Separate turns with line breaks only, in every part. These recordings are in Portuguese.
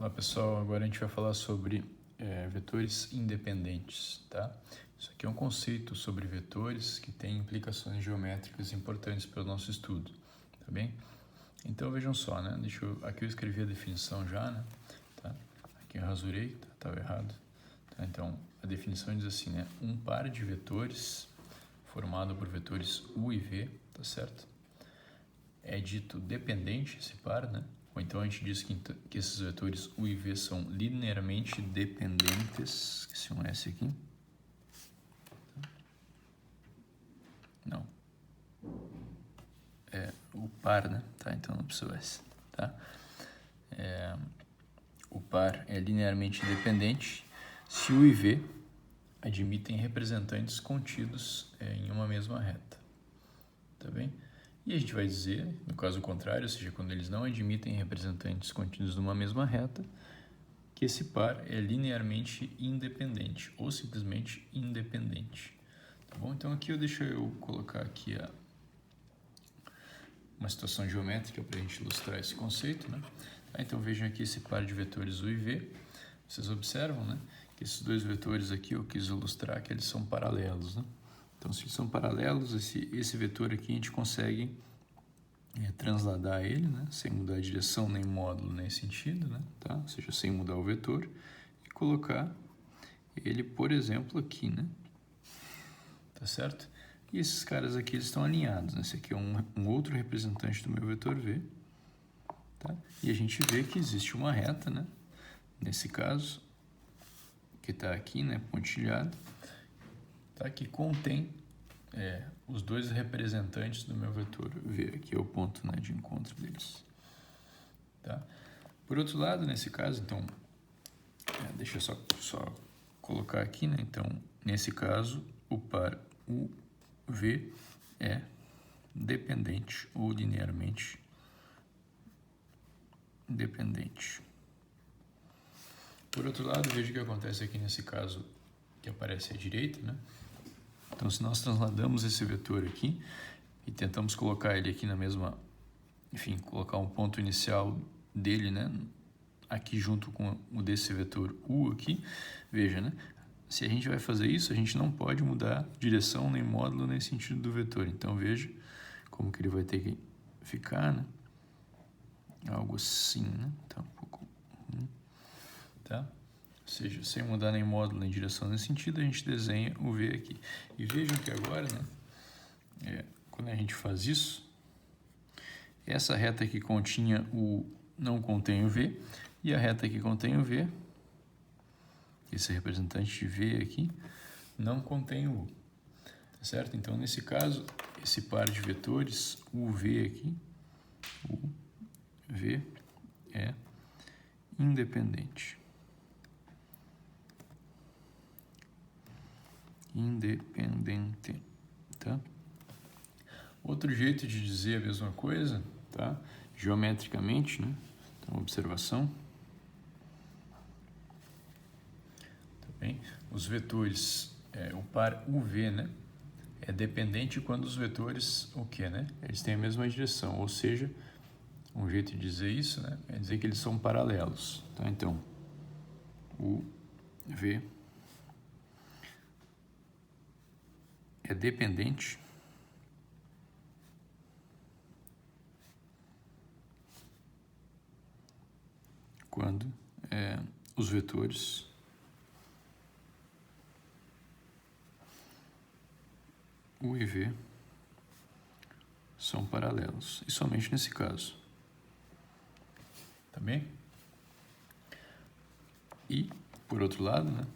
Olá pessoal, agora a gente vai falar sobre vetores independentes, tá? Isso aqui é um conceito sobre vetores que tem implicações geométricas importantes para o nosso estudo, tá bem? Então vejam só, né? Aqui eu escrevi a definição já, né? Tá? Aqui eu rasurei, estava errado. Tá? Então a definição diz assim, né? Um par de vetores formado por vetores U e V, tá certo? É dito dependente esse par, né? Ou então a gente diz que esses vetores U e V são linearmente dependentes. Esqueci um S aqui. Não. É o par, né? Tá, então não precisa o S. Tá? O par é linearmente dependente se U e V admitem representantes contidos em uma mesma reta. Tá bem? E a gente vai dizer, no caso contrário, ou seja, quando eles não admitem representantes contidos numa mesma reta, que esse par é linearmente independente ou simplesmente independente. Tá bom? Então aqui deixa eu colocar aqui uma situação geométrica para a gente ilustrar esse conceito, né? Tá, então vejam aqui esse par de vetores U e V. Vocês observam, né, que esses dois vetores aqui eu quis ilustrar que eles são paralelos, né? Então, se eles são paralelos, esse vetor aqui a gente consegue transladar ele, né, sem mudar a direção nem módulo nesse sentido, né, tá? Ou seja, sem mudar o vetor, e colocar ele, por exemplo, aqui, né? Tá certo? E esses caras aqui eles estão alinhados, né? Esse aqui é um outro representante do meu vetor V, tá? E a gente vê que existe uma reta, né? Nesse caso, que está aqui, né, pontilhado, tá? Que contém os dois representantes do meu vetor V, aqui é o ponto, né, de encontro deles. Tá? Por outro lado, nesse caso, então, deixa eu só colocar aqui, né? Então, nesse caso, o par UV é dependente ou linearmente dependente. Por outro lado, veja o que acontece aqui nesse caso que aparece à direita, né? Então, se nós transladamos esse vetor aqui e tentamos colocar ele aqui na mesma, enfim, colocar um ponto inicial dele, né, aqui junto com o desse vetor U aqui, veja, né, se a gente vai fazer isso, a gente não pode mudar direção nem módulo nem sentido do vetor. Então, veja como que ele vai ter que ficar, né, algo assim, né, tá um pouco, tá? Ou seja, sem mudar nem módulo nem direção nesse sentido, a gente desenha o V aqui. E vejam que agora, né, quando a gente faz isso, essa reta que continha o não contém o V, e a reta que contém o V, esse representante de V aqui, não contém o U. Tá certo? Então, nesse caso, esse par de vetores, UV aqui, UV é independente. Independente, tá? Outro jeito de dizer a mesma coisa, tá? Geometricamente, né? Então, observação. Tá bem? Os vetores, o par UV, né? É dependente quando os vetores, o quê, né? Eles têm a mesma direção, ou seja, um jeito de dizer isso, né? É dizer que eles são paralelos, tá? Então, o V é dependente quando os vetores U e V são paralelos, e somente nesse caso. Tá bem? E, por outro lado, né,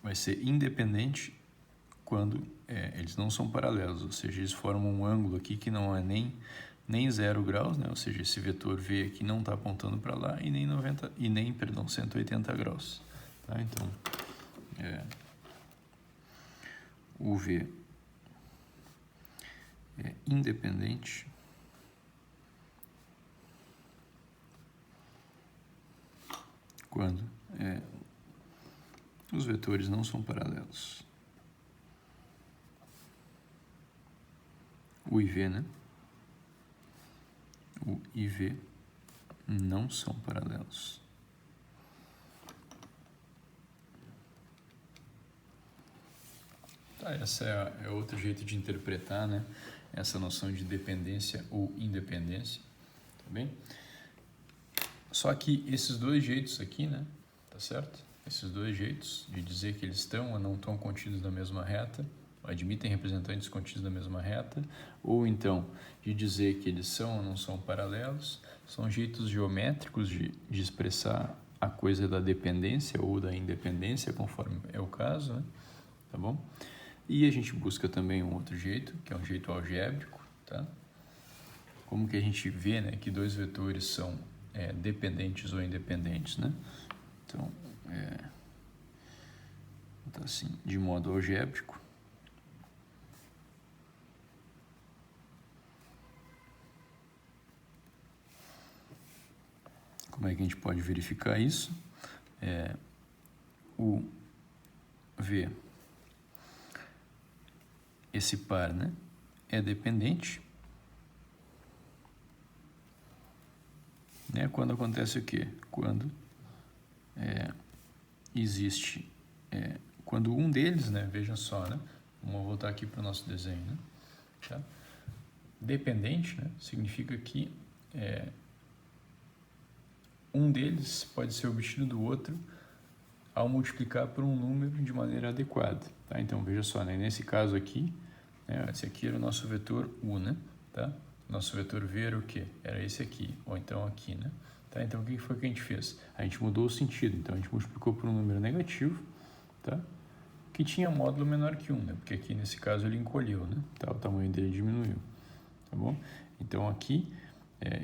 vai ser independente quando eles não são paralelos, ou seja, eles formam um ângulo aqui que não é nem 0 graus, né, ou seja, esse vetor V aqui não está apontando para lá, e nem 180 graus. Tá? Então, o V é independente quando os vetores não são paralelos. O e V, né? O e V não são paralelos. Tá, essa é outro jeito de interpretar, né, essa noção de dependência ou independência, tá bem? Só que esses dois jeitos aqui, né, tá certo? Esses dois jeitos de dizer que eles estão ou não estão contidos na mesma reta, admitem representantes contidos na mesma reta, ou então de dizer que eles são ou não são paralelos, são jeitos geométricos de expressar a coisa da dependência ou da independência, conforme é o caso, né? Tá bom? E a gente busca também um outro jeito, que é um jeito algébrico, tá? Como que a gente vê, né, que dois vetores são dependentes ou independentes, né? Então, tá assim, de modo algébrico. Como é que a gente pode verificar isso? O V, esse par, né, é dependente, né, quando acontece o quê? Quando existe, quando um deles, né, veja só, né, vamos voltar aqui para o nosso desenho, né, tá? Dependente, né, significa que um deles pode ser obtido do outro ao multiplicar por um número de maneira adequada, tá? Então, veja só, né? Nesse caso aqui, né, esse aqui era o nosso vetor U, né? Tá? Nosso vetor V era o quê? Era esse aqui, ou então aqui, né? Tá? Então, o que foi que a gente fez? A gente mudou o sentido, então a gente multiplicou por um número negativo, tá? Que tinha módulo menor que 1, né? Porque aqui, nesse caso, ele encolheu, né? Tá? O tamanho dele diminuiu, tá bom? Então, aqui,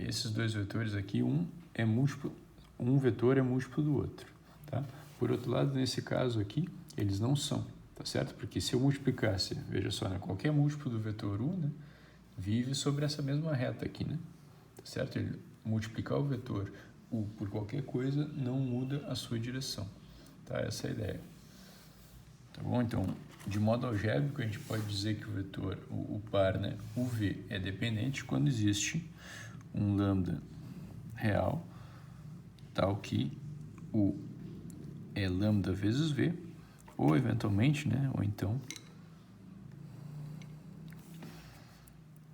esses dois vetores aqui, um vetor é múltiplo do outro, tá? Por outro lado, nesse caso aqui, eles não são, tá certo? Porque se eu multiplicasse, veja só, né, qualquer múltiplo do vetor U, né, vive sobre essa mesma reta aqui, né? Tá certo? Ele multiplicar o vetor U por qualquer coisa não muda a sua direção, tá? Essa é a ideia. Tá bom? Então, de modo algébrico, a gente pode dizer que o vetor, o par, né, UV é dependente quando existe um lambda real tal que U é lambda vezes V, ou eventualmente, né, ou então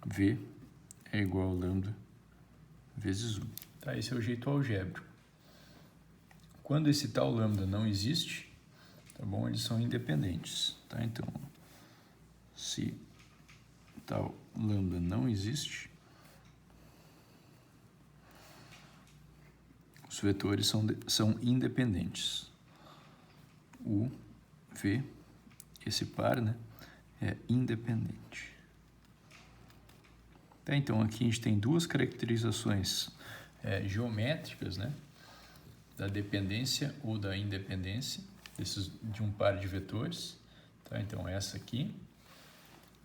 V é igual a lambda vezes U. Tá, esse é o jeito algébrico. Quando esse tal lambda não existe, tá bom, eles são independentes, tá? Então, se tal lambda não existe, os vetores são independentes. O V, esse par, né, é independente. Tá, então, aqui a gente tem duas caracterizações geométricas, né, da dependência ou da independência de um par de vetores. Tá? Então, essa aqui,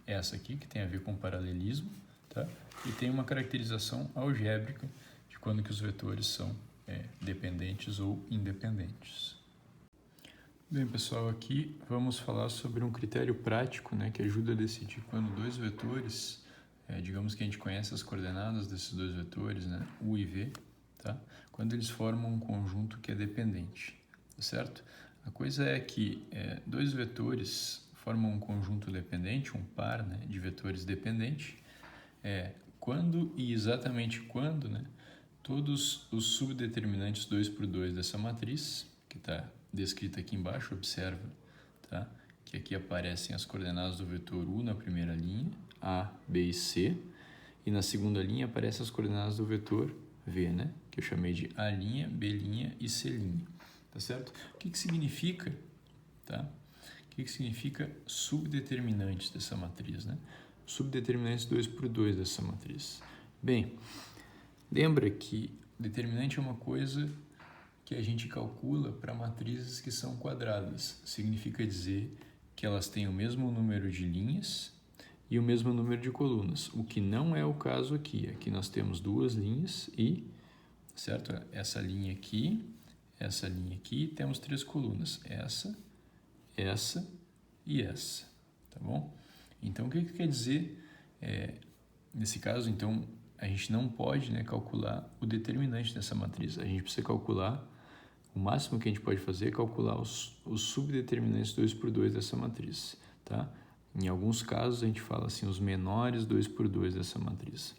que tem a ver com paralelismo, tá? E tem uma caracterização algébrica de quando que os vetores são dependentes ou independentes. Bem, pessoal, aqui vamos falar sobre um critério prático, né, que ajuda a decidir quando dois vetores, digamos que a gente conhece as coordenadas desses dois vetores, né, U e V, tá? Quando eles formam um conjunto que é dependente, tá certo? A coisa é que dois vetores formam um conjunto dependente, um par, né, de vetores dependente, quando e exatamente quando, né, todos os subdeterminantes 2 por 2 dessa matriz, que está descrita aqui embaixo, observa, tá? Que aqui aparecem as coordenadas do vetor U na primeira linha, A, B e C, e na segunda linha aparecem as coordenadas do vetor V, né? Que eu chamei de A', B' e C', tá certo? O que significa, tá? O que significa subdeterminantes dessa matriz, né? Subdeterminantes 2 por 2 dessa matriz. Bem, lembra que determinante é uma coisa que a gente calcula para matrizes que são quadradas. Significa dizer que elas têm o mesmo número de linhas e o mesmo número de colunas, o que não é o caso aqui. Aqui nós temos duas linhas e, certo? Essa linha aqui, temos três colunas, essa e essa, tá bom? Então, o que quer dizer, nesse caso, então, a gente não pode, né, calcular o determinante dessa matriz. A gente precisa calcular, o máximo que a gente pode fazer é calcular os subdeterminantes 2 por 2 dessa matriz, tá? Em alguns casos, a gente fala assim, os menores 2 por 2 dessa matriz.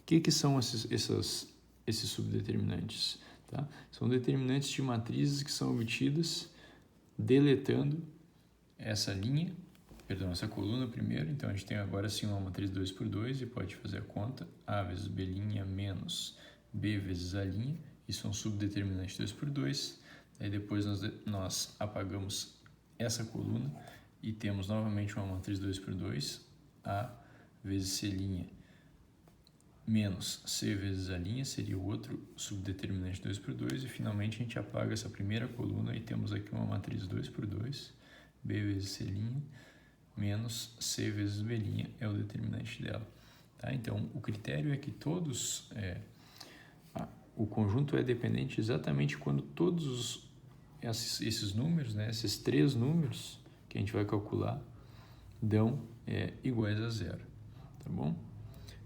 O que são esses subdeterminantes? Tá? São determinantes de matrizes que são obtidas deletando essa coluna primeiro. Então, a gente tem agora sim uma matriz 2 por 2 e pode fazer a conta A vezes B' menos B vezes A'. Isso é um subdeterminante 2 por 2. Aí depois nós apagamos essa coluna e temos novamente uma matriz 2 por 2, A vezes C' menos C vezes A' seria o outro subdeterminante 2 por 2, e finalmente a gente apaga essa primeira coluna e temos aqui uma matriz 2 por 2, B vezes C' menos C vezes B' é o determinante dela. Tá? Então, o critério é que o conjunto é dependente exatamente quando todos esses números, né, esses 3 números que a gente vai calcular, dão iguais a zero, tá bom?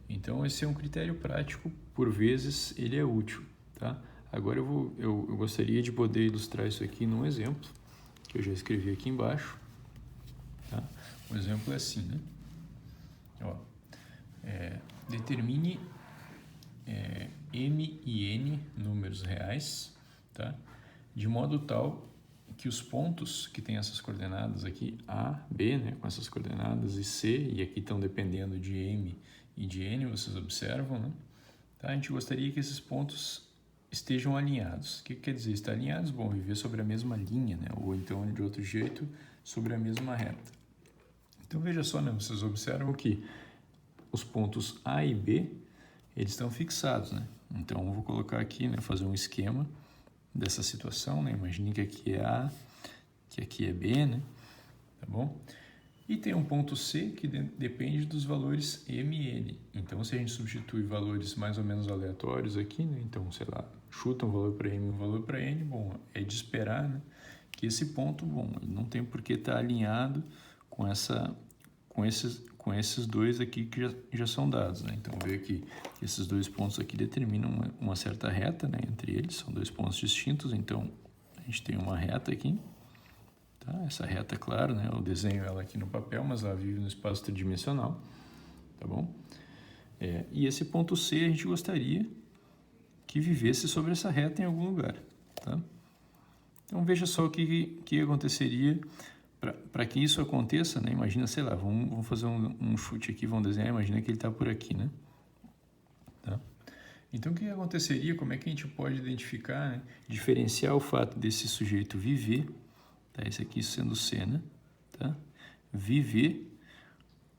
Então, esse é um critério prático, por vezes ele é útil, tá? Agora eu gostaria de poder ilustrar isso aqui num exemplo, que eu já escrevi aqui embaixo, tá? O exemplo é assim, né? Ó, determine M e N números reais, tá? De modo tal que os pontos que têm essas coordenadas aqui, A, B, né, com essas coordenadas, e C, e aqui estão dependendo de M e de N, vocês observam, né? Tá? A gente gostaria que esses pontos estejam alinhados. O que quer dizer estar alinhados? Bom, viver sobre a mesma linha, né? Ou então, de outro jeito, sobre a mesma reta. Então, veja só, né? Vocês observam que os pontos A e B, eles estão fixados, né? Então, eu vou colocar aqui, né, fazer um esquema dessa situação, né? Imagine que aqui é A, que aqui é B, né? Tá bom? E tem um ponto C que depende dos valores M e N. Então, se a gente substitui valores mais ou menos aleatórios aqui, né? Então, sei lá, chuta um valor para M e um valor para N, bom, é de esperar, né, que esse ponto, bom, ele não tem por que estar alinhado com esses dois aqui que já são dados, né? Então, veja que esses dois pontos aqui determinam uma certa reta, né, entre eles, são 2 pontos distintos, então a gente tem uma reta aqui. Tá? Essa reta, claro, né? Eu desenho ela aqui no papel, mas ela vive no espaço tridimensional, tá bom? E esse ponto C a gente gostaria que vivesse sobre essa reta em algum lugar, tá? Então, veja só o que aconteceria para que isso aconteça, né? Imagina, sei lá, vamos fazer um chute aqui, vamos desenhar, imagina que ele está por aqui, né? Tá? Então, o que aconteceria, como é que a gente pode identificar, né? Diferenciar o fato desse sujeito viver, tá? Esse aqui sendo C, né? Tá? Viver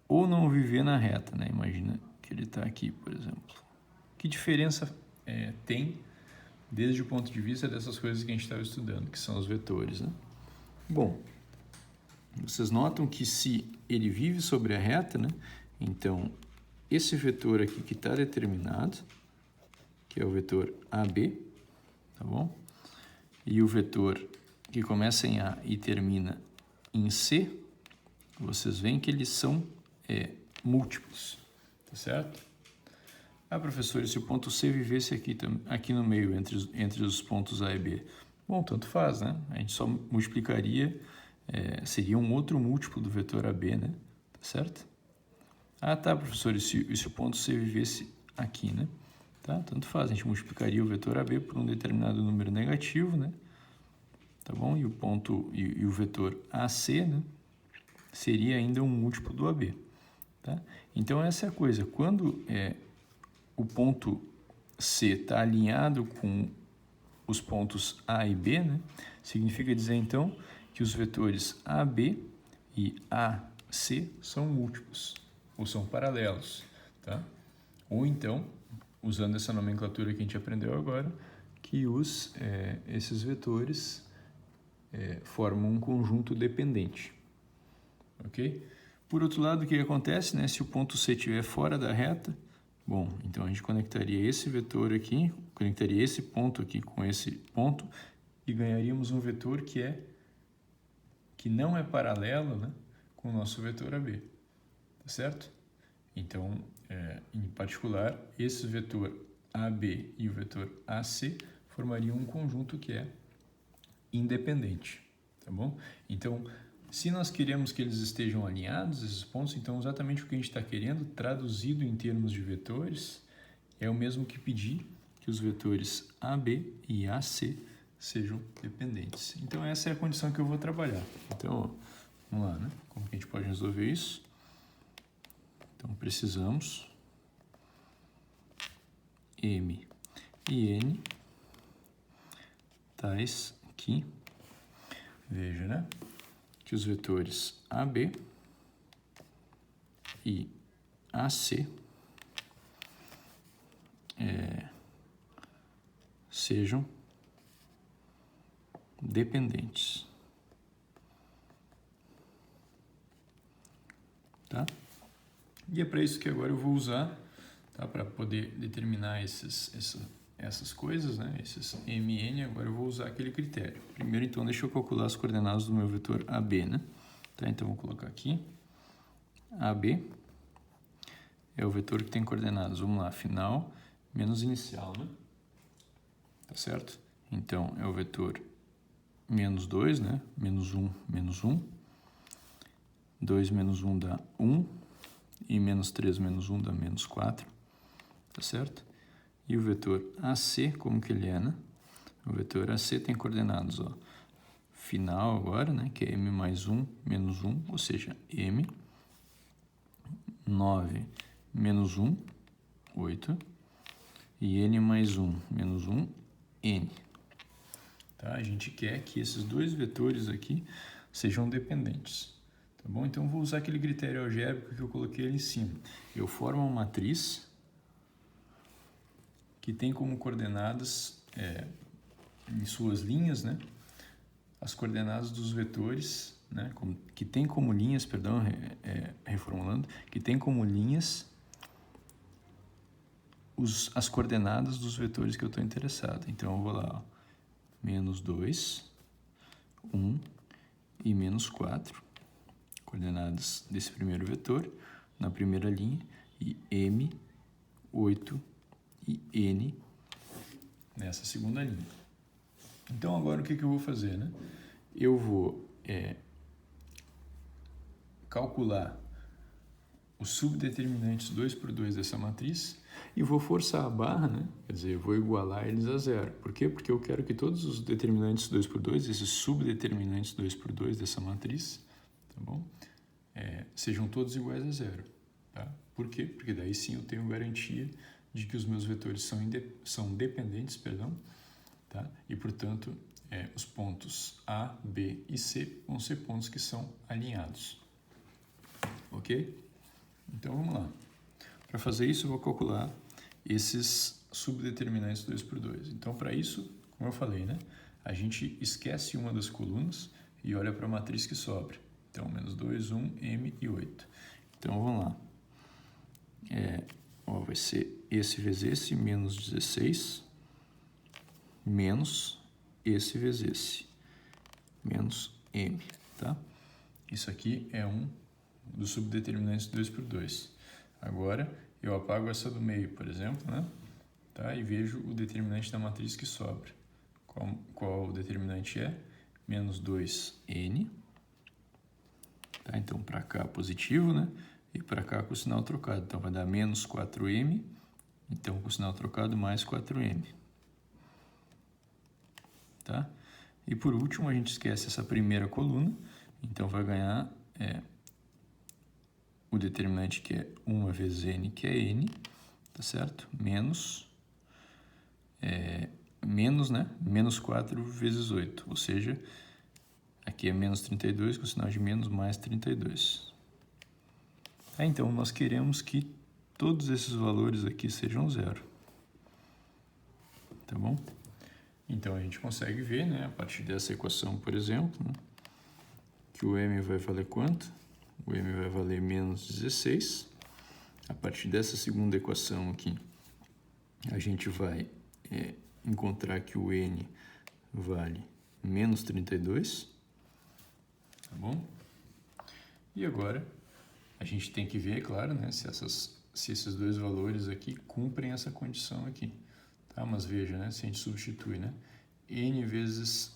ou não viver na reta, né? Imagina que ele está aqui, por exemplo. Que diferença tem desde o ponto de vista dessas coisas que a gente estava estudando, que são os vetores, né? Bom, vocês notam que se ele vive sobre a reta, né? Então, esse vetor aqui que está determinado, que é o vetor AB, tá bom? E o vetor que começa em A e termina em C, vocês veem que eles são múltiplos, tá certo? Ah, professor, e se o ponto C vivesse aqui no meio, entre os pontos A e B? Bom, tanto faz, né? A gente só multiplicaria, seria um outro múltiplo do vetor AB, né? Tá certo? Ah, tá, professor, e se o ponto C vivesse aqui, né? Tá? Tanto faz, a gente multiplicaria o vetor AB por um determinado número negativo, né? Tá bom? E o vetor AC, né, seria ainda um múltiplo do AB. Tá? Então, essa é a coisa. Quando o ponto C está alinhado com os pontos A e B, né, significa dizer, então, que os vetores AB e AC são múltiplos, ou são paralelos. Tá? Ou então, usando essa nomenclatura que a gente aprendeu agora, que esses vetores formam um conjunto dependente. Ok? Por outro lado, o que acontece, né? Se o ponto C estiver fora da reta, bom, então a gente conectaria esse vetor aqui, conectaria esse ponto aqui com esse ponto e ganharíamos um vetor que não é paralelo, né, com o nosso vetor AB. Tá certo? Então, em particular, esse vetor AB e o vetor AC formariam um conjunto que é independente, tá bom? Então, Se nós queremos que eles estejam alinhados, esses pontos, então exatamente o que a gente está querendo, traduzido em termos de vetores, é o mesmo que pedir que os vetores AB e AC sejam dependentes. Então essa é a condição que eu vou trabalhar. Então, ó, vamos lá, né? Como que a gente pode resolver isso? Então precisamos M e N tais que, veja, né? Que os vetores AB e AC sejam dependentes, tá? E é para isso que agora eu vou usar, tá? Para poder determinar essas coisas, né? Esses MN, agora eu vou usar aquele critério. Primeiro, então, deixa eu calcular as coordenadas do meu vetor AB, né? Tá? Então, vou colocar aqui. AB é o vetor que tem coordenadas, vamos lá, final menos inicial, né? Tá certo? Então, é o vetor menos 2, né? Menos 1, menos 1. 2 menos 1 dá 1. E menos 3 menos 1 dá menos 4. Tá certo? E o vetor AC, como que ele é, né? O vetor AC tem coordenadas, ó. Final agora, né? Que é M mais 1, menos 1. Ou seja, M. 9 menos 1, 8. E N mais 1, menos 1, N. Tá? A gente quer que esses dois vetores aqui sejam dependentes. Tá bom? Então, eu vou usar aquele critério algébrico que eu coloquei ali em cima. Eu formo uma matriz que tem como coordenadas, em suas linhas, né, as coordenadas dos vetores, né, que tem como linhas, perdão, reformulando, que tem como linhas as coordenadas dos vetores que eu estou interessado. Então, eu vou lá, ó, menos 2, 1 e menos 4, coordenadas desse primeiro vetor, na primeira linha, e M, 8 e N nessa segunda linha. Então, agora o que eu vou fazer, né? Eu vou calcular os subdeterminantes 2 por 2 dessa matriz e vou forçar a barra, né? Quer dizer, eu vou igualar eles a zero. Por quê? Porque eu quero que todos os determinantes 2 por 2, esses subdeterminantes 2 por 2 dessa matriz, tá bom? Sejam todos iguais a zero. Tá? Por quê? Porque daí sim eu tenho garantia de que os meus vetores são dependentes, perdão, tá? E, portanto, os pontos A, B e C vão ser pontos que são alinhados. Ok? Então, vamos lá. Para fazer isso, eu vou calcular esses subdeterminantes 2 por 2. Então, para isso, como eu falei, né? A gente esquece uma das colunas e olha para a matriz que sobra. Então, menos 2, 1, M e 8. Então, vamos lá. Vai ser esse vezes esse, menos 16, menos esse vezes esse, menos M, tá? Isso aqui é um dos subdeterminantes 2 por 2. Agora, eu apago essa do meio, por exemplo, né? Tá? E vejo o determinante da matriz que sobra. Qual o determinante é? Menos 2N. Tá? Então, para cá positivo, né? E para cá com o sinal trocado. Então, vai dar menos 4M. Então, com o sinal trocado, mais 4M. Tá? E por último, a gente esquece essa primeira coluna. Então, vai ganhar o determinante que é 1 vezes N, que é N. Tá certo? Menos, né? Menos 4 vezes 8. Ou seja, aqui é menos 32, com o sinal de menos, mais 32. Então, nós queremos que todos esses valores aqui sejam zero. Tá bom? Então, a gente consegue ver, né, a partir dessa equação, por exemplo, né, que o M vai valer quanto? O M vai valer menos 16. A partir dessa segunda equação aqui, a gente vai encontrar que o N vale menos 32. Tá bom? E agora, a gente tem que ver, claro, né, se esses dois valores aqui cumprem essa condição aqui. Tá? Mas veja, né, se a gente substitui, né, N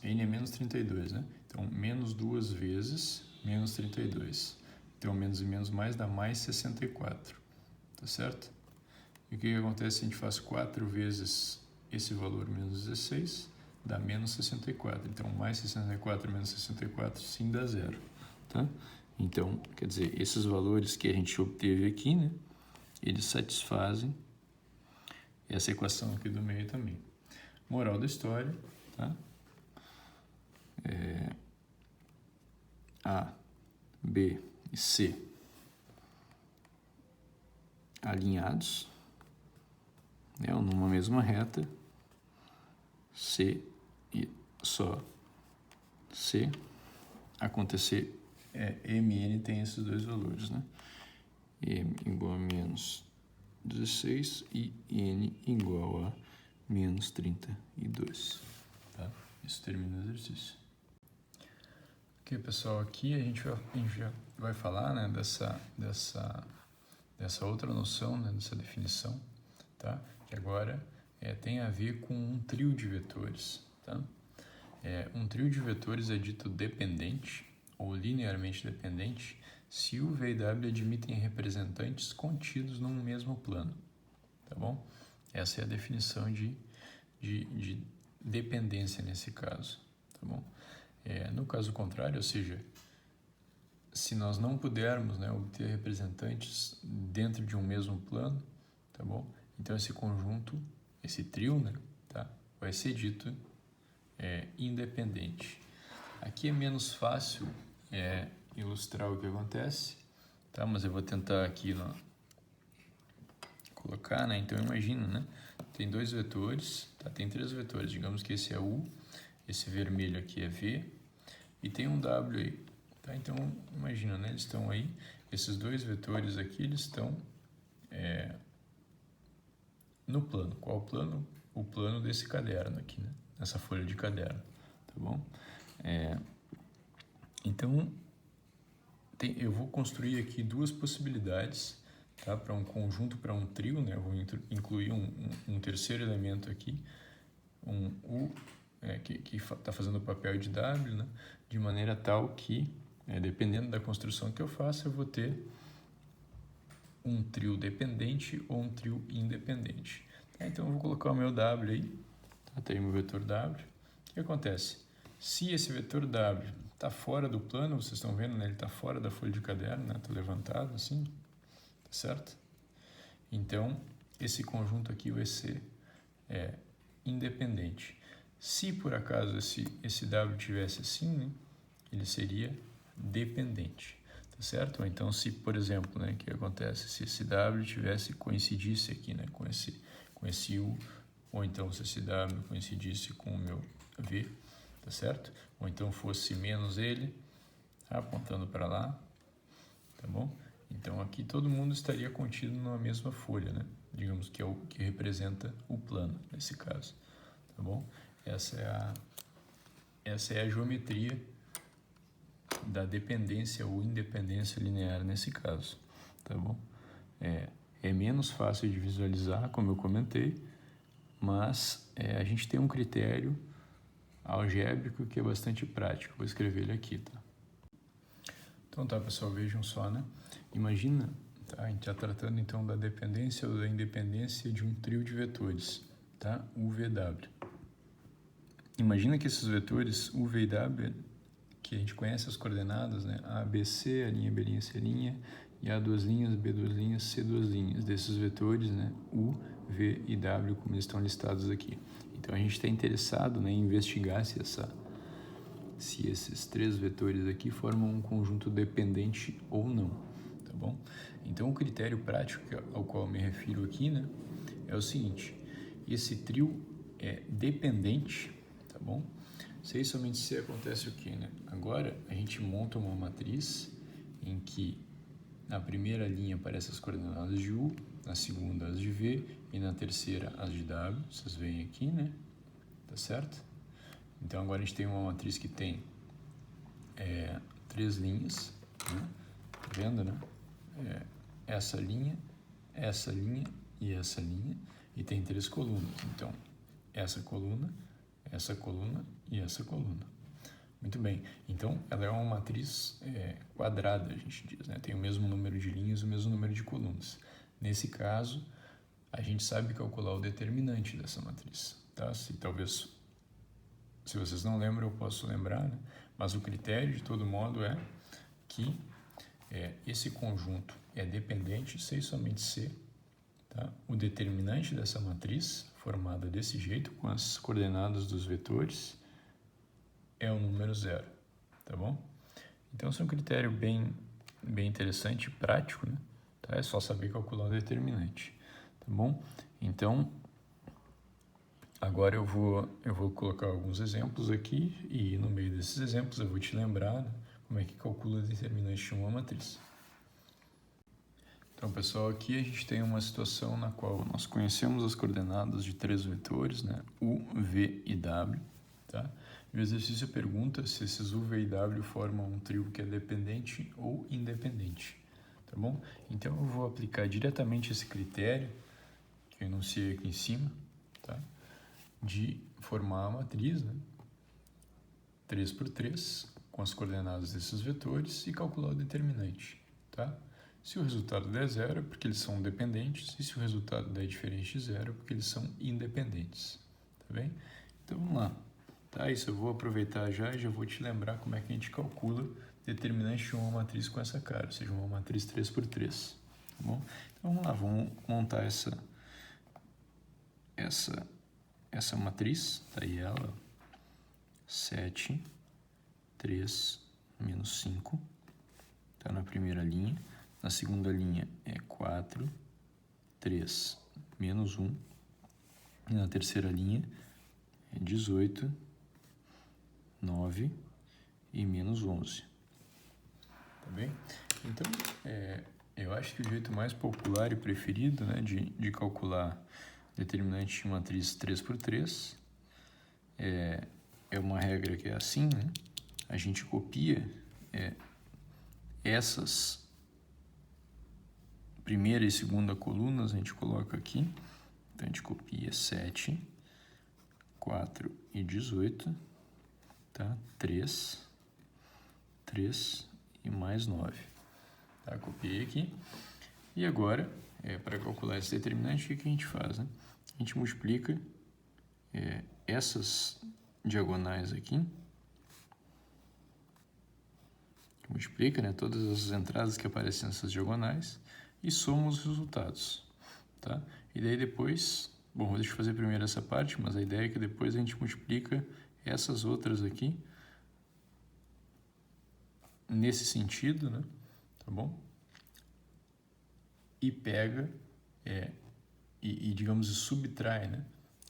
é menos 32, né? Então, menos 2 vezes menos 32. Então, menos e menos mais dá mais 64, tá certo? E o que acontece se a gente faz 4 vezes esse valor menos 16, dá menos 64. Então, mais 64 menos 64, sim, dá 0, tá? Então, quer dizer, esses valores que a gente obteve aqui, né, eles satisfazem essa equação aqui do meio também. Moral da história, tá? A, B e C alinhados, né, numa mesma reta, C e só C, acontecer, MN tem esses dois valores, né? M igual a menos 16 e N igual a menos 32, tá? Isso termina o exercício. Ok, pessoal, aqui a gente já vai falar, né, dessa outra noção, né, dessa definição, tá? Que agora tem a ver com um trio de vetores, tá? Um trio de vetores é dito dependente ou linearmente dependente se U, V e W admitem representantes contidos num mesmo plano, tá bom? Essa é a definição de dependência nesse caso, tá bom? No caso contrário, ou seja, se nós não pudermos, né, obter representantes dentro de um mesmo plano, tá bom? Então esse conjunto, esse trio, né, tá, vai ser dito independente. Aqui é menos fácil ilustrar o que acontece, tá? Mas eu vou tentar aqui colocar, né? Então imagina, né? Tem dois vetores, tá? Tem 3 vetores. Digamos que esse é U, esse vermelho aqui é V e tem um W aí, tá? Então imagina, né? Eles estão aí, esses dois vetores aqui, eles estão no plano. Qual plano? O plano desse caderno aqui, né? Nessa folha de caderno, tá bom? Então eu vou construir aqui 2 possibilidades, tá? Para um conjunto, para um trio, né? Eu vou incluir um terceiro elemento aqui, um U, que está fazendo o papel de W, né? De maneira tal que, dependendo da construção que eu faça, eu vou ter um trio dependente ou um trio independente. Tá? Então eu vou colocar o meu W aí, tá? Tem o meu vetor W. O que acontece? Se esse vetor W está fora do plano, vocês estão vendo, né? Ele está fora da folha de caderno, né? Está levantado assim, tá certo? Então, esse conjunto aqui vai ser independente. Se por acaso esse W tivesse assim, né? Ele seria dependente, tá certo? Ou então, se por exemplo, né, que acontece, se esse W coincidisse aqui, né, com esse U, ou então se esse W coincidisse com o meu V, tá certo? Ou então fosse menos ele, tá? Apontando para lá, tá bom? Então aqui todo mundo estaria contido numa mesma folha, né? Digamos que é o que representa o plano nesse caso, tá bom? Essa é a geometria da dependência ou independência linear nesse caso, tá bom? É menos fácil de visualizar, como eu comentei, mas a gente tem um critério algébrico que é bastante prático. Vou escrever ele aqui, tá? Então tá, pessoal, vejam só, né? Imagina, tá? A gente está tratando então da dependência ou da independência de um trio de vetores, tá? U, V, W. Imagina que esses vetores U, V e W, que a gente conhece as coordenadas, né? A, B, C, a linha B', C', e A duas linhas, B duas linhas, C duas linhas, desses vetores, né? U, V e W, como eles estão listados aqui. Então a gente está interessado, né, em investigar se esses 3 vetores aqui formam um conjunto dependente ou não, tá bom? Então o critério prático ao qual eu me refiro aqui, né, é o seguinte: esse trio é dependente, tá bom? Se e somente se acontece o que, né? Agora a gente monta uma matriz em que na primeira linha aparecem as coordenadas de U, na segunda as de V e na terceira as de W. Vocês veem aqui, né? Tá certo? Então agora a gente tem uma matriz que tem 3 linhas, né? Tá vendo, né? Essa linha e essa linha, e tem 3 colunas. Então, essa coluna e essa coluna. Muito bem. Então, ela é uma matriz quadrada, a gente diz, né? Tem o mesmo número de linhas e o mesmo número de colunas. Nesse caso, a gente sabe calcular o determinante dessa matriz, tá? Se vocês não lembram, eu posso lembrar, né? Mas o critério, de todo modo, é que esse conjunto é dependente se e somente se, tá? O determinante dessa matriz, formada desse jeito, com as coordenadas dos vetores, é o número 0, tá bom? Então, esse é um critério bem interessante e prático, né? Tá? É só saber calcular o determinante, tá bom? Então, agora eu vou colocar alguns exemplos aqui e no meio desses exemplos eu vou te lembrar, né, como é que calcula o determinante de uma matriz. Então, pessoal, aqui a gente tem uma situação na qual nós conhecemos as coordenadas de 3 vetores, né, U, V e W, tá? E o exercício pergunta se esses U, V e W formam um trio que é dependente ou independente, tá bom? Então, eu vou aplicar diretamente esse critério que eu enunciei aqui em cima, tá? De formar a matriz, né, 3 por 3, com as coordenadas desses vetores e calcular o determinante, tá? Se o resultado der 0 é porque eles são dependentes, e se o resultado der diferente de 0 é porque eles são independentes, tá bem? Então, vamos lá. Tá, isso eu vou aproveitar já e já vou te lembrar como é que a gente calcula determinante de uma matriz com essa cara, ou seja, uma matriz 3 por 3, tá bom? Então, vamos lá, vamos montar essa matriz, tá aí ela, 7, 3, menos 5, tá na primeira linha. Na segunda linha é 4, 3, menos 1. E na terceira linha é 18, 9 e menos 11. Tá bem? Então, eu acho que o jeito mais popular e preferido, né, de calcular determinante de matriz 3 por 3 é uma regra que é assim, né? A gente copia essas primeira e segunda colunas, a gente coloca aqui. Então, a gente copia 7, 4 e 18, tá? 3 e mais 9. Tá? Copiei aqui. E agora, para calcular esse determinante, o que a gente faz, né? A gente multiplica essas diagonais aqui, multiplica, né, todas as entradas que aparecem nessas diagonais e soma os resultados, tá? E daí depois, bom, deixa eu fazer primeiro essa parte, mas a ideia é que depois a gente multiplica essas outras aqui nesse sentido, né, tá bom? E pega digamos, subtrai, né,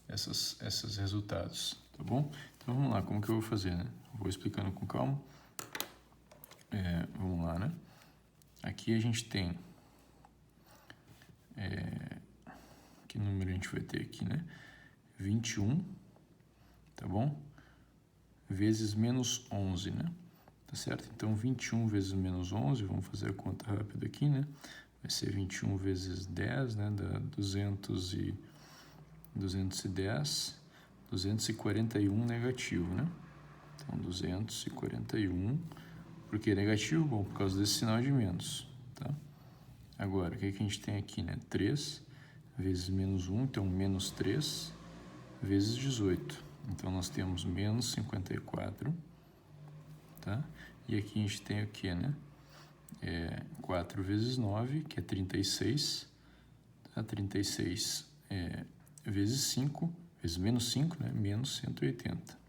esses resultados, tá bom? Então vamos lá, como que eu vou fazer, né? Vou explicando com calma. Vamos lá, né? Aqui a gente tem que número a gente vai ter aqui, né? 21, tá bom? Vezes menos 11, né? Tá certo? Então, 21 vezes menos 11, vamos fazer a conta rápida aqui, né? Vai ser 21 vezes 10, né? Dá 210, 241 negativo, né? Então, 241, por que negativo? Bom, por causa desse sinal de menos, tá? Agora, o que a gente tem aqui, né? 3 vezes menos 1, então menos 3 vezes 18. Então, nós temos menos 54, tá? E aqui a gente tem o que, né? 4 vezes 9, que é 36, tá? 36 vezes 5, vezes menos 5, né? Menos 180.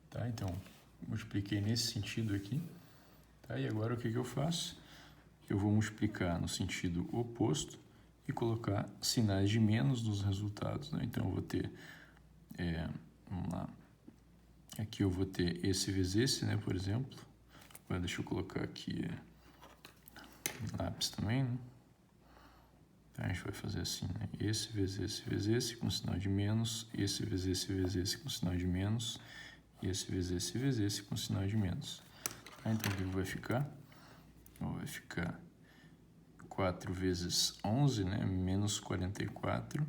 Tá? Então, multipliquei nesse sentido aqui, tá? E agora o que eu faço? Eu vou multiplicar no sentido oposto e colocar sinais de menos nos resultados, né? Então, eu vou ter, vamos lá, aqui eu vou ter esse vezes esse, né, por exemplo. Agora deixa eu colocar aqui lápis também, né? Então, a gente vai fazer assim, né? Esse vezes esse com sinal de menos, esse vezes esse com sinal de menos, e esse vezes esse com sinal de menos. Tá? Então, o que vai ficar? Vai ficar 4 vezes 11, né? Menos 44,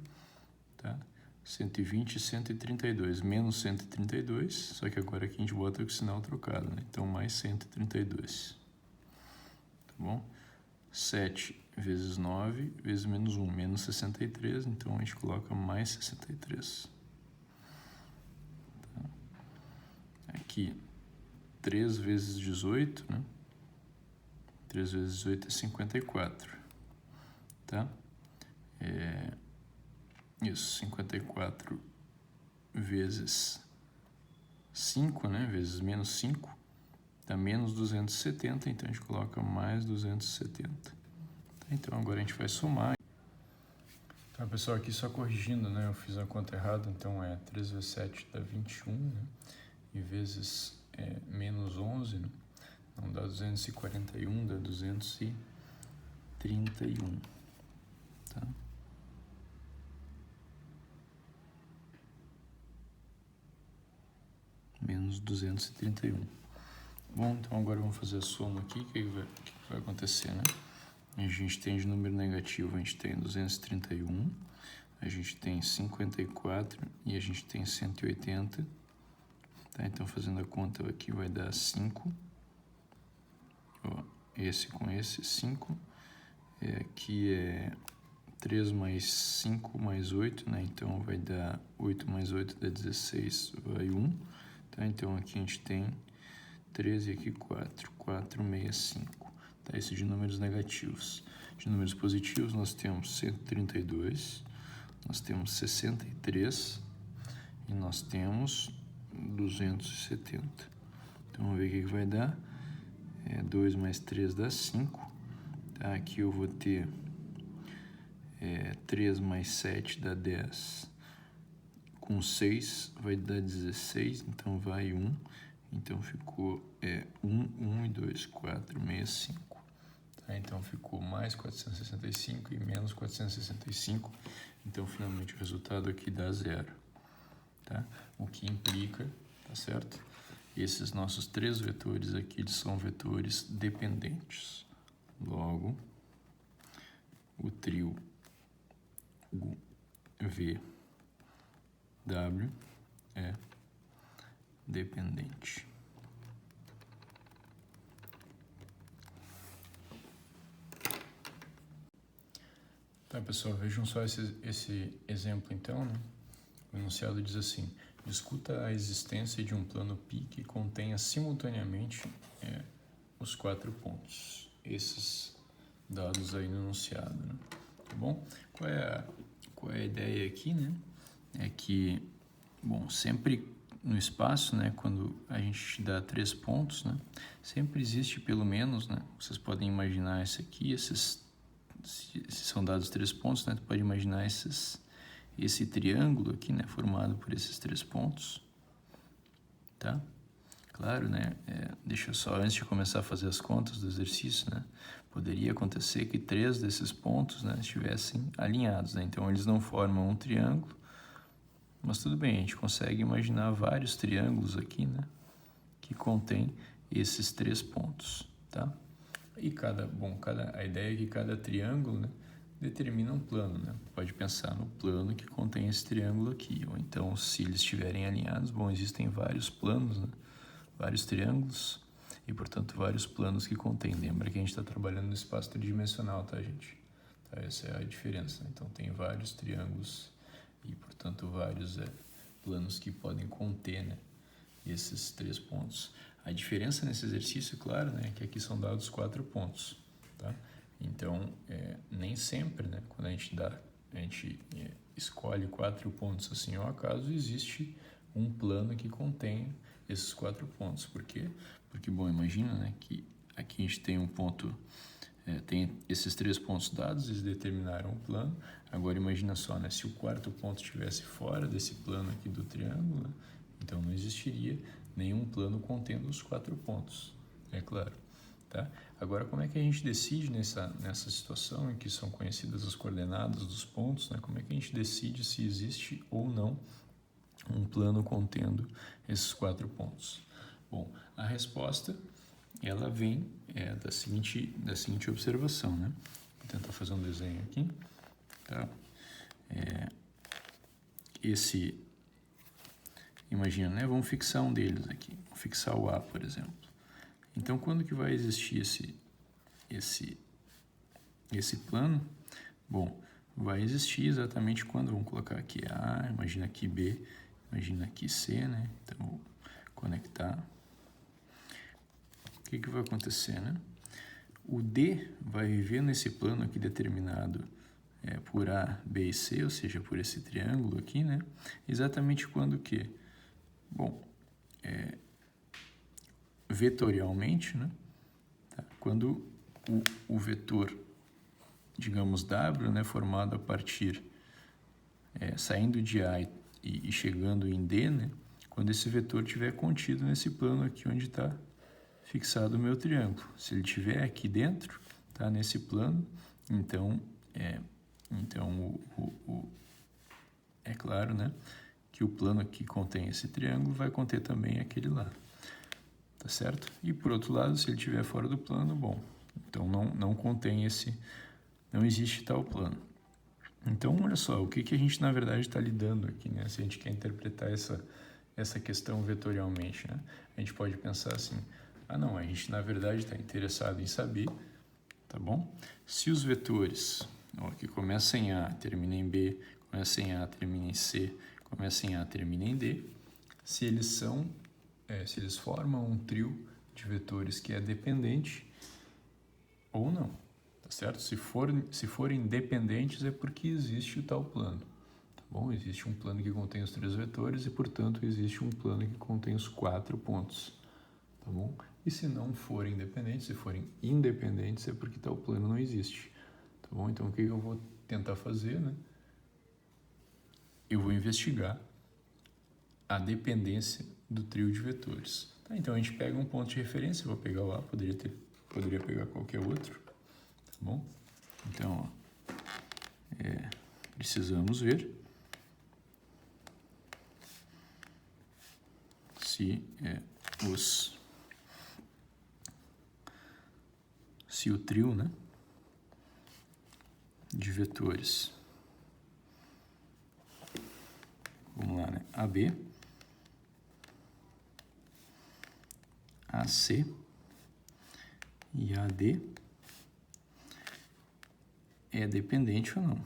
tá? 120 e 132, menos 132, só que agora aqui a gente bota com o sinal trocado, né? Então, mais 132, tá bom? 7 vezes 9 vezes menos 1, menos 63, então a gente coloca mais 63. Tá? Aqui, 3 vezes 18, né? 3 vezes 18 é 54, tá? Isso, 54 vezes 5, né? Vezes menos 5, dá menos 270, então a gente coloca mais 270. Tá? Então agora a gente vai somar. Tá, pessoal, aqui só corrigindo, né? Eu fiz a conta errada, então é 3 vezes 7 dá 21, né? E vezes menos 11, né? Não dá 241, dá 231, tá? Menos 231. Bom, então agora vamos fazer a soma aqui. O que vai acontecer, né? A gente tem de número negativo, a gente tem 231, a gente tem 54 e a gente tem 180. Tá? Então, fazendo a conta aqui, vai dar 5. Ó, esse com esse, 5. Aqui é 3 mais 5 mais 8, né? Então, vai dar 8 mais 8 dá 16, vai 1. Tá? Então, aqui a gente tem 13 e aqui 4, 465. Tá? Isso de números negativos. De números positivos, nós temos 132, nós temos 63 e nós temos 270. Então, vamos ver o que vai dar. 2 mais 3 dá 5. Tá? Aqui eu vou ter 3 mais 7 dá 10. Com 6 vai dar 16, então vai 1. Então ficou 1 e 2, 465. Tá? Então ficou mais 465 e menos 465. Então finalmente o resultado aqui dá 0. Tá? O que implica, tá certo? Esses nossos 3 vetores aqui eles são vetores dependentes. Logo, o trio VW é dependente. Tá, pessoal, vejam só esse exemplo então, né? O enunciado diz assim: discuta a existência de um plano π que contenha simultaneamente os 4 pontos. Esses dados aí no enunciado, né? Tá bom? Qual é a ideia aqui, né? É que, bom, sempre no espaço, né, quando a gente dá 3 pontos, né, sempre existe pelo menos, né, vocês podem imaginar esse aqui, se são dados 3 pontos, né, tu pode imaginar esse triângulo aqui, né, formado por esses 3 pontos, tá? Claro, né, deixa eu só, antes de começar a fazer as contas do exercício, né, poderia acontecer que 3 desses pontos, né, estivessem alinhados, né, então eles não formam um triângulo, mas tudo bem, a gente consegue imaginar vários triângulos aqui, né, que contém esses 3 pontos, tá? E a ideia é que cada triângulo, né, determina um plano, né? Pode pensar no plano que contém esse triângulo aqui, ou então, se eles estiverem alinhados, bom, existem vários planos, né, vários triângulos e, portanto, vários planos que contém. Lembra que a gente está trabalhando no espaço tridimensional, tá, gente? Tá, essa é a diferença, né? Então, tem vários triângulos e, portanto, vários planos que podem conter, né, esses 3 pontos. A diferença nesse exercício, claro, né, é que aqui são dados 4 pontos, tá? Então, nem sempre, né, quando a gente escolhe 4 pontos assim ao acaso, existe um plano que contém esses 4 pontos. Por quê? Porque, bom, imagina, né, que aqui a gente tem um ponto, tem esses 3 pontos dados, eles determinaram o plano. Agora imagina só, né, se o 4º ponto estivesse fora desse plano aqui do triângulo, né, então não existiria nenhum plano contendo os 4 pontos, é claro. Tá? Agora, como é que a gente decide nessa situação em que são conhecidas as coordenadas dos pontos, né? Como é que a gente decide se existe ou não um plano contendo esses 4 pontos? Bom, a resposta ela vem da seguinte observação, né? Vou tentar fazer um desenho aqui, tá? esse, imagina, né? Vamos fixar um deles aqui, vamos fixar o A, por exemplo. Então, quando que vai existir esse plano? Bom, vai existir exatamente quando, vamos colocar aqui A, imagina aqui B, imagina aqui C, né? Então, vou conectar. O que que vai acontecer, né? O D vai viver nesse plano aqui determinado por A, B e C, ou seja, por esse triângulo aqui, né? Exatamente quando que? Bom, vetorialmente, né? Tá? Quando o vetor, digamos, W, né, formado a partir, saindo de A e chegando em D, né? Quando esse vetor estiver contido nesse plano aqui onde está fixado o meu triângulo. Se ele estiver aqui dentro, tá, nesse plano, então é claro, né, que o plano que contém esse triângulo vai conter também aquele lá, tá certo? E por outro lado, se ele estiver fora do plano, bom, então não contém não existe tal plano. Então, olha só, o que a gente na verdade está lidando aqui, né? Se a gente quer interpretar essa questão vetorialmente, né? A gente pode pensar assim, não, a gente na verdade está interessado em saber, tá bom? Se os vetores, que começa em A, termina em B, começa em A, termina em C, começa em A, termina em D, se eles formam um trio de vetores que é dependente ou não, tá certo? Se forem dependentes é porque existe o tal plano, tá bom? Existe um plano que contém os 3 vetores e, portanto, existe um plano que contém os 4 pontos, tá bom? E se não forem dependentes, se forem independentes, é porque tal plano não existe, tá bom? Então, o que eu vou tentar fazer, né? Eu vou investigar a dependência do trio de vetores. Tá, então, a gente pega um ponto de referência, eu vou pegar o A, poderia pegar qualquer outro, tá bom? Então, precisamos ver se o trio, né, de vetores, vamos lá, né, AB, AC e AD é dependente ou não.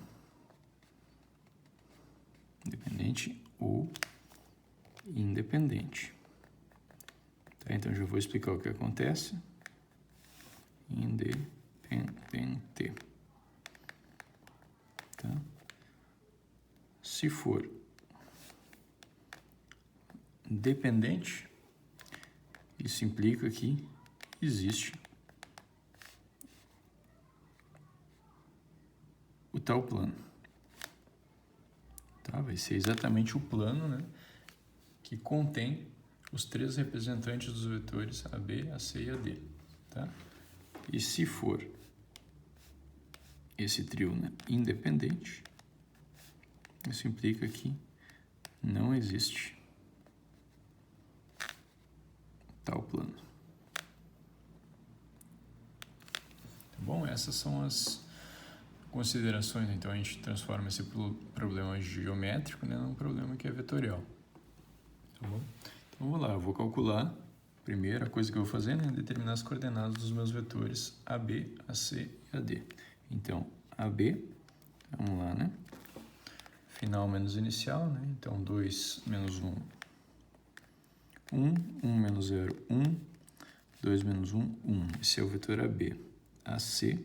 Dependente ou independente. Tá, então, já vou explicar o que acontece. Independente. Tá? Se for dependente, isso implica que existe o tal plano. Tá? Vai ser exatamente o plano, né, que contém os 3 representantes dos vetores AB, AC e AD. Tá? E se for esse trio, né, independente, isso implica que não existe tal plano. Tá bom? Essas são as considerações. Então, a gente transforma esse problema geométrico, né, num problema que é vetorial. Tá bom? Então, vamos lá. Eu vou calcular. Primeira coisa que eu vou fazer, né, é determinar as coordenadas dos meus vetores AB, AC e AD. Então, AB, vamos lá, né? Final menos inicial, né? Então, 2 menos 1, 1 menos 0, 1, 2 menos 1, 1. Esse é o vetor AB. AC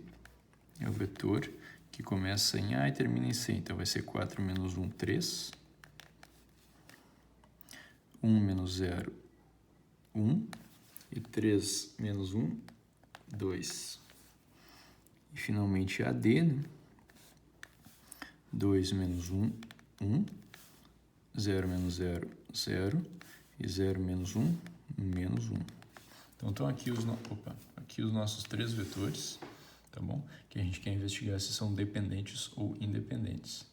é o vetor que começa em A e termina em C. Então, vai ser 4 menos 1, 3. 1 menos 0, 1. E 3 menos 1, 2. E, finalmente, AD, né? 2 menos 1, 1. 0 menos 0, 0. E 0 menos 1, menos 1. Então, estão aqui os nossos 3 vetores, tá bom? Que a gente quer investigar se são dependentes ou independentes,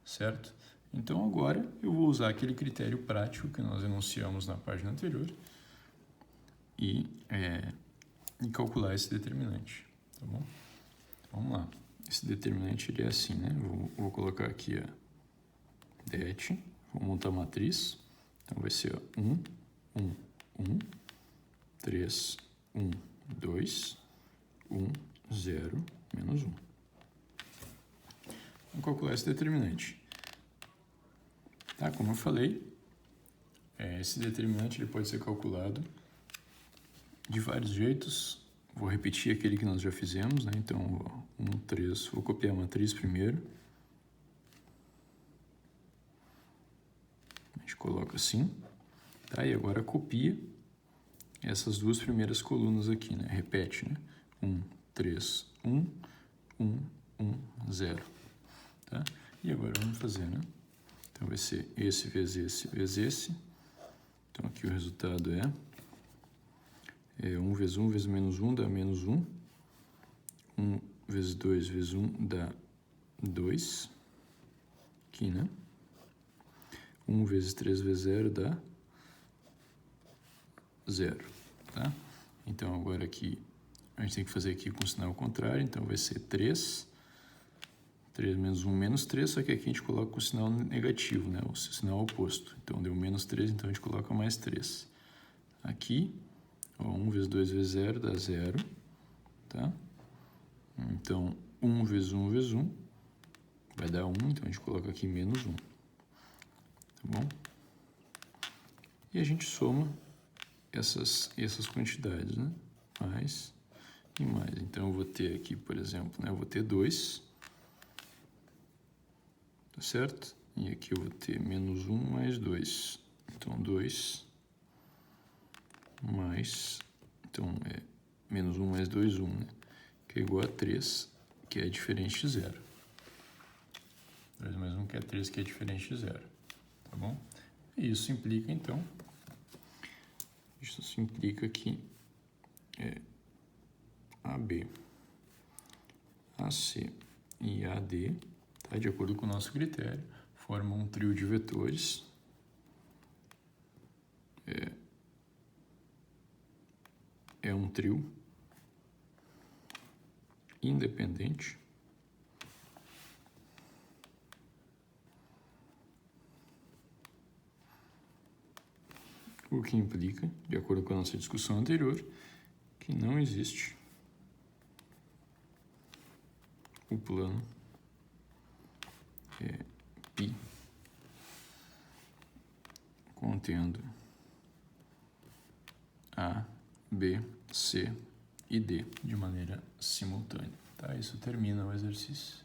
certo? Então, agora eu vou usar aquele critério prático que nós enunciamos na página anterior e calcular esse determinante, tá bom? Então, vamos lá. Esse determinante ele é assim, né? Vou colocar aqui det, vou montar a matriz, então vai ser 1, 1, 1, 3, 1, 2, 1, 0, menos 1. Vamos calcular esse determinante. Tá, como eu falei, esse determinante ele pode ser calculado de vários jeitos. Vou repetir aquele que nós já fizemos, né? Então, 1, 3, vou copiar a matriz primeiro. A gente coloca assim, tá? E agora copia essas duas primeiras colunas aqui, né? Repete, né? 1, 3, 1, 1, 1, 0, tá? E agora vamos fazer, né? Então, vai ser esse vezes esse vezes esse. Então, aqui o resultado é 1 vezes 1 vezes menos 1 dá menos 1. 1 vezes 2 vezes 1 dá 2. Aqui, né? 1 vezes 3 vezes 0 dá 0, tá? Então, agora aqui, a gente tem que fazer aqui com o sinal contrário. Então, vai ser 3. 3 menos 1, menos 3, só que aqui a gente coloca o sinal negativo, né? O sinal oposto. Então, deu menos 3, então a gente coloca mais 3. Aqui, 1 vezes 2 vezes 0 dá 0, tá? Então, 1 vezes 1 vezes 1 vai dar 1, então a gente coloca aqui menos 1, tá bom? E a gente soma essas quantidades, né? Mais e mais. Então, eu vou ter aqui, por exemplo, né? Eu vou ter 2, tá certo? E aqui eu vou ter menos 1 mais 2. Então, 2 mais... Então, é menos 1 mais 2, 1, né? Que é igual a 3, que é diferente de 0. 2 mais 1, que é 3, que é diferente de 0. Tá bom? E isso implica, então... Isso implica que AB, AC e AD, tá? De acordo com o nosso critério, formam um trio de vetores. É um trio independente o que implica, de acordo com a nossa discussão anterior, que não existe o plano π contendo A, B, C e D de maneira simultânea. Tá? Isso termina o exercício.